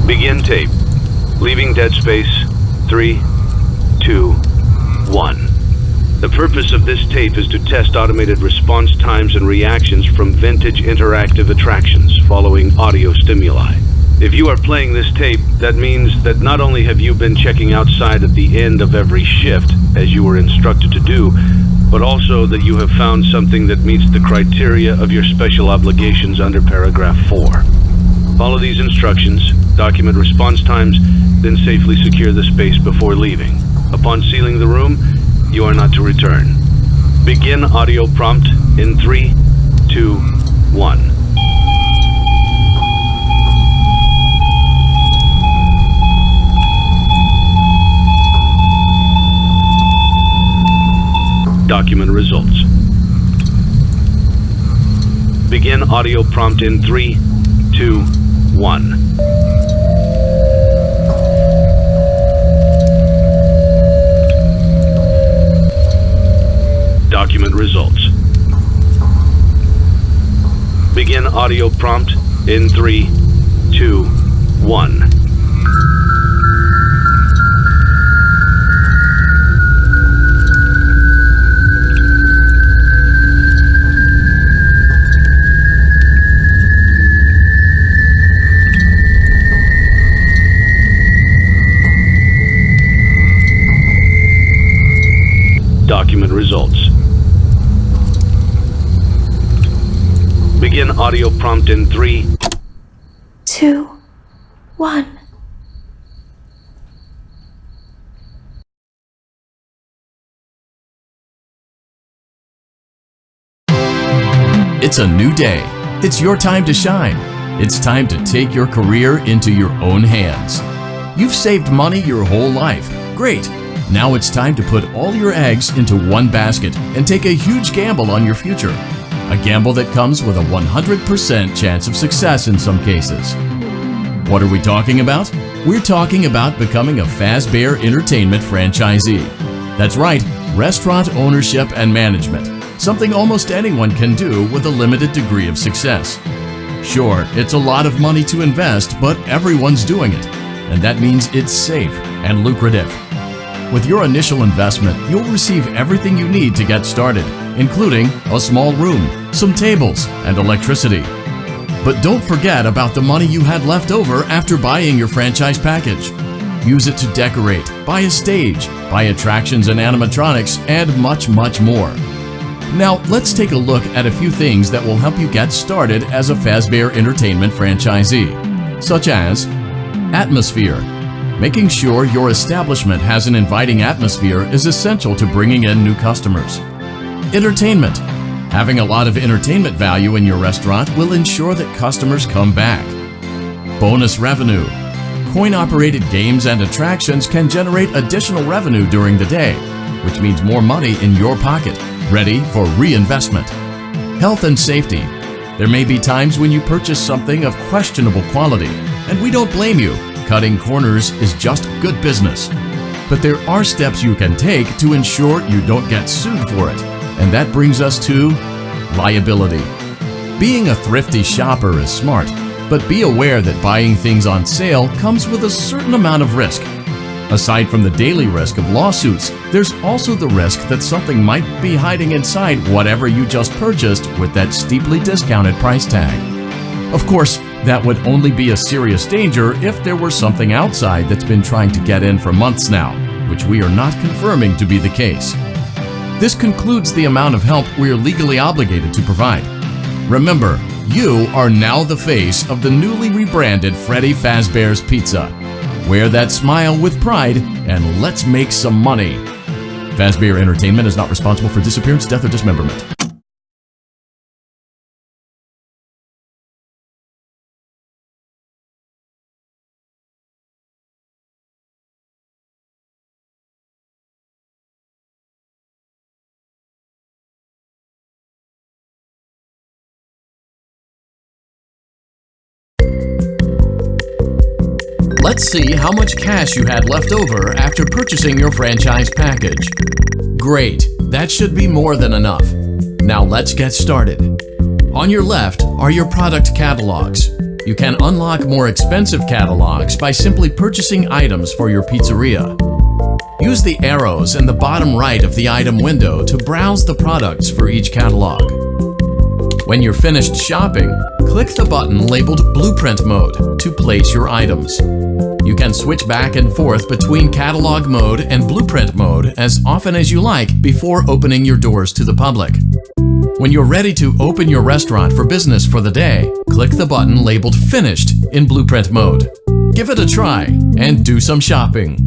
Begin tape. Leaving dead space. 3, 2, 1. The purpose of this tape is to test automated response times and reactions from vintage interactive attractions following audio stimuli. If you are playing this tape, that means that not only have you been checking outside at the end of every shift, as you were instructed to do, but also that you have found something that meets the criteria of your special obligations under paragraph 4. Follow these instructions, document response times, then safely secure the space before leaving. Upon sealing the room, you are not to return. Begin audio prompt in 3, 2, 1. Document results. Begin audio prompt in 3, 2, 1. Document results. Begin audio prompt in 3, 2, 1. Document results. Begin audio prompt in 3, 2, 1. It's a new day. It's your time to shine. It's time to take your career into your own hands. You've saved money your whole life. Great. Now it's time to put all your eggs into one basket and take a huge gamble on your future. A gamble that comes with a 100% chance of success in some cases. What are we talking about? We're talking about becoming a Fazbear Entertainment franchisee. That's right, restaurant ownership and management. Something almost anyone can do with a limited degree of success. Sure, it's a lot of money to invest, but everyone's doing it. And that means it's safe and lucrative. With your initial investment, you'll receive everything you need to get started, including a small room, some tables, and electricity. But don't forget about the money you had left over after buying your franchise package. Use it to decorate, buy a stage, buy attractions and animatronics, and much, much more. Now, let's take a look at a few things that will help you get started as a Fazbear Entertainment franchisee, such as atmosphere. Making sure your establishment has an inviting atmosphere is essential to bringing in new customers. Entertainment. Having a lot of entertainment value in your restaurant will ensure that customers come back. Bonus revenue. Coin-operated games and attractions can generate additional revenue during the day, which means more money in your pocket, ready for reinvestment. Health and safety. There may be times when you purchase something of questionable quality, and we don't blame you. Cutting corners is just good business. But there are steps you can take to ensure you don't get sued for it. And that brings us to liability. Being a thrifty shopper is smart, but be aware that buying things on sale comes with a certain amount of risk. Aside from the daily risk of lawsuits, there's also the risk that something might be hiding inside whatever you just purchased with that steeply discounted price tag. Of course, that would only be a serious danger if there were something outside that's been trying to get in for months now, which we are not confirming to be the case. This concludes the amount of help we are legally obligated to provide. Remember, you are now the face of the newly rebranded Freddy Fazbear's Pizza. Wear that smile with pride and let's make some money. Fazbear Entertainment is not responsible for disappearance, death, or dismemberment. Let's see how much cash you had left over after purchasing your franchise package. Great, that should be more than enough. Now let's get started. On your left are your product catalogs. You can unlock more expensive catalogs by simply purchasing items for your pizzeria. Use the arrows in the bottom right of the item window to browse the products for each catalog. When you're finished shopping, click the button labeled Blueprint Mode to place your items. You can switch back and forth between Catalog Mode and Blueprint Mode as often as you like before opening your doors to the public. When you're ready to open your restaurant for business for the day, click the button labeled Finished in Blueprint Mode. Give it a try and do some shopping.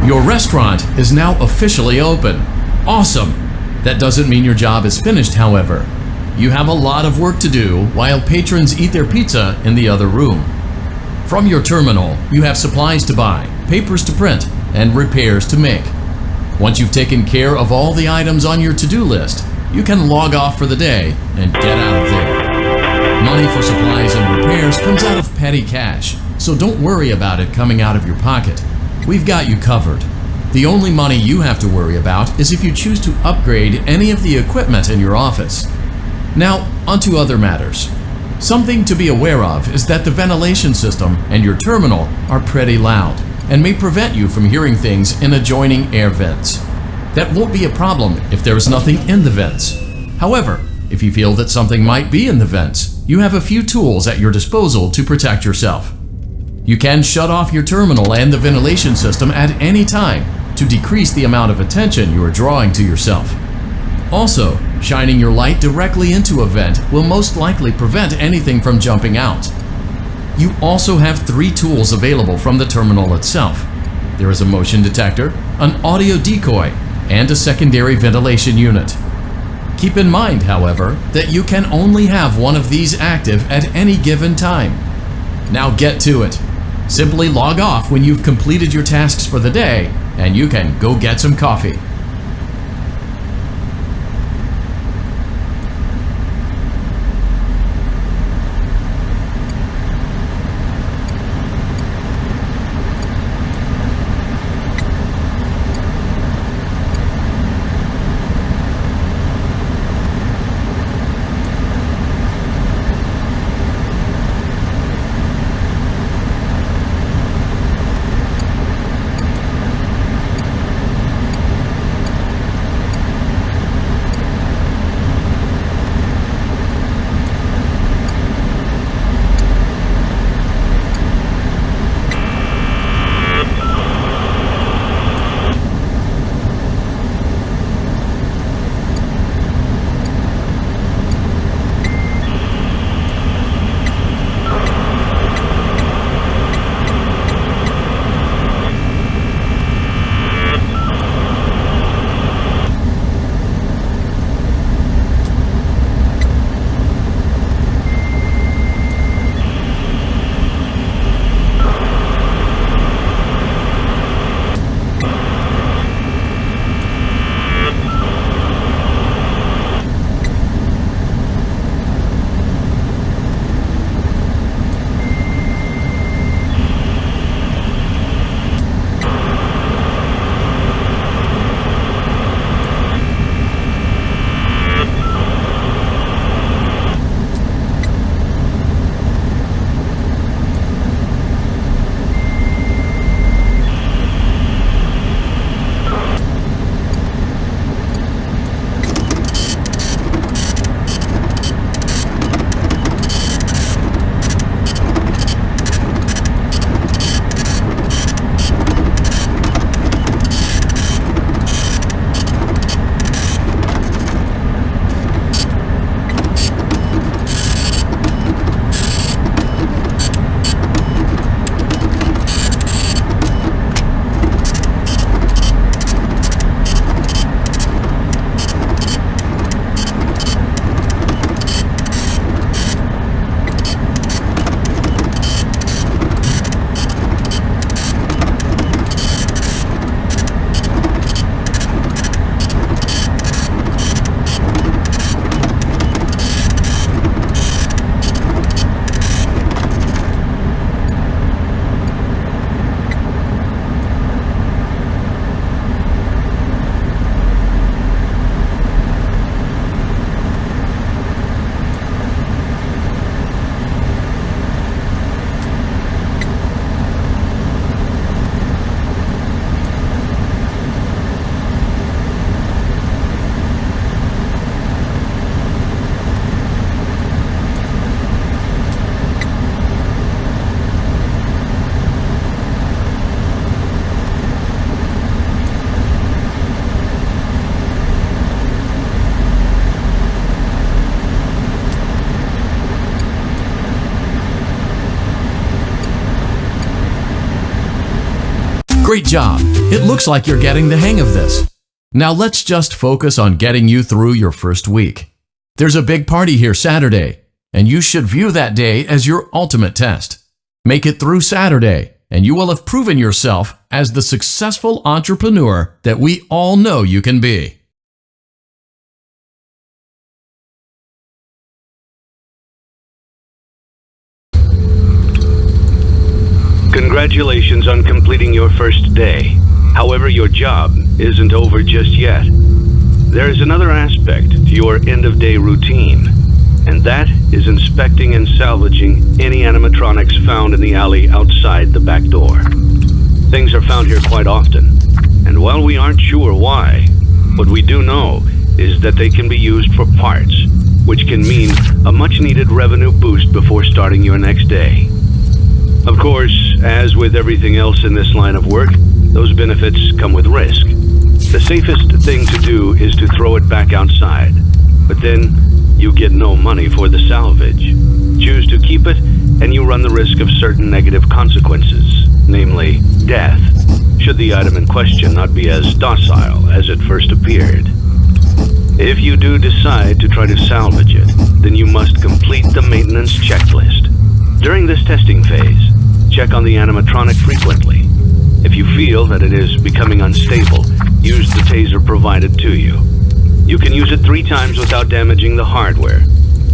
Your restaurant is now officially open. Awesome! That doesn't mean your job is finished, however. You have a lot of work to do while patrons eat their pizza in the other room. From your terminal, you have supplies to buy, papers to print, and repairs to make. Once you've taken care of all the items on your to-do list, you can log off for the day and get out of there. Money for supplies and repairs comes out of petty cash, so don't worry about it coming out of your pocket. We've got you covered. The only money you have to worry about is if you choose to upgrade any of the equipment in your office. Now, onto other matters. Something to be aware of is that the ventilation system and your terminal are pretty loud and may prevent you from hearing things in adjoining air vents. That won't be a problem if there is nothing in the vents. However, if you feel that something might be in the vents, you have a few tools at your disposal to protect yourself. You can shut off your terminal and the ventilation system at any time to decrease the amount of attention you are drawing to yourself. Also, shining your light directly into a vent will most likely prevent anything from jumping out. You also have 3 tools available from the terminal itself. There is a motion detector, an audio decoy, and a secondary ventilation unit. Keep in mind, however, that you can only have one of these active at any given time. Now get to it. Simply log off when you've completed your tasks for the day, and you can go get some coffee. Great job! It looks like you're getting the hang of this. Now let's just focus on getting you through your first week. There's a big party here Saturday, and you should view that day as your ultimate test. Make it through Saturday, and you will have proven yourself as the successful entrepreneur that we all know you can be. Congratulations on completing your first day. However, your job isn't over just yet. There is another aspect to your end-of-day routine, and that is inspecting and salvaging any animatronics found in the alley outside the back door. Things are found here quite often, and while we aren't sure why, what we do know is that they can be used for parts, which can mean a much-needed revenue boost before starting your next day. Of course, as with everything else in this line of work, those benefits come with risk. The safest thing to do is to throw it back outside, but then you get no money for the salvage. Choose to keep it, and you run the risk of certain negative consequences, namely death, should the item in question not be as docile as it first appeared. If you do decide to try to salvage it, then you must complete the maintenance checklist. During this testing phase, check on the animatronic frequently. If you feel that it is becoming unstable, use the taser provided to you. You can use it 3 times without damaging the hardware.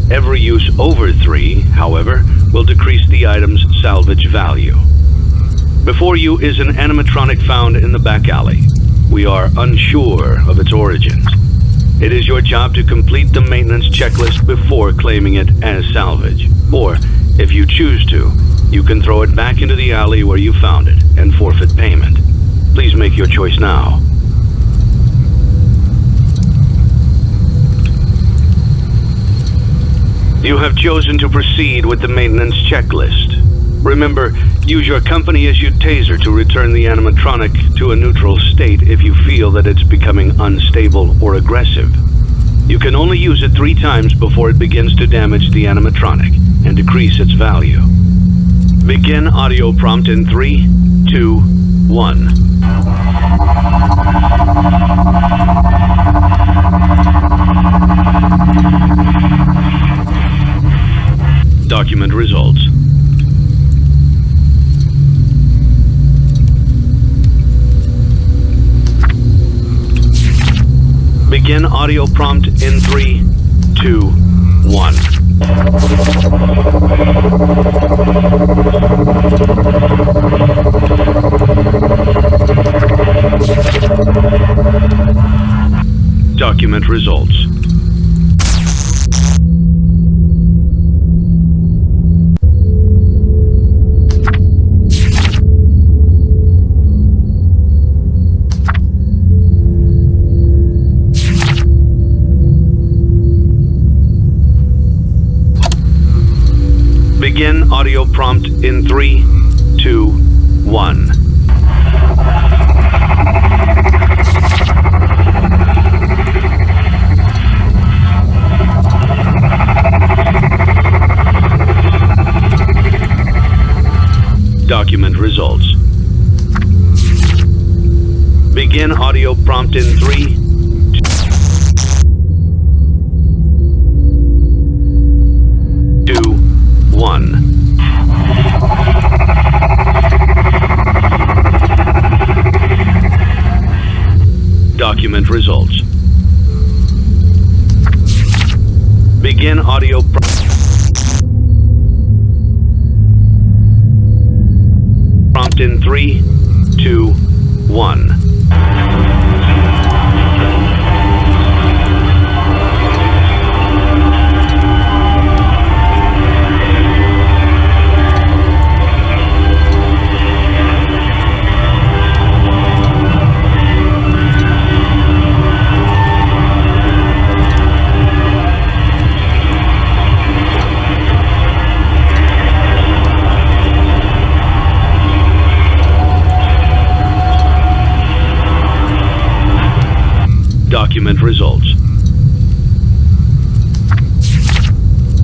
Every use over 3, however, will decrease the item's salvage value. Before you is an animatronic found in the back alley. We are unsure of its origins. It is your job to complete the maintenance checklist before claiming it as salvage. Or, if you choose to, you can throw it back into the alley where you found it and forfeit payment. Please make your choice now. You have chosen to proceed with the maintenance checklist. Remember, use your company-issued taser to return the animatronic to a neutral state if you feel that it's becoming unstable or aggressive. You can only use it 3 times before it begins to damage the animatronic and decrease its value. Begin audio prompt in 3, 2, 1. Document results. Begin audio prompt in 3, 2, 1. Document results. Begin audio prompt in 3, 2, 1. Document results. Begin audio prompt in 3, 2, 1. Document results. Begin audio prompt in 3, 2, 1. Document results.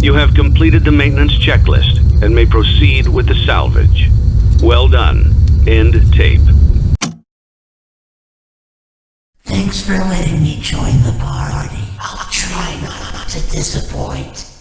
You have completed the maintenance checklist and may proceed with the salvage. Well done. End tape. Thanks for letting me join the party. I'll try not to disappoint.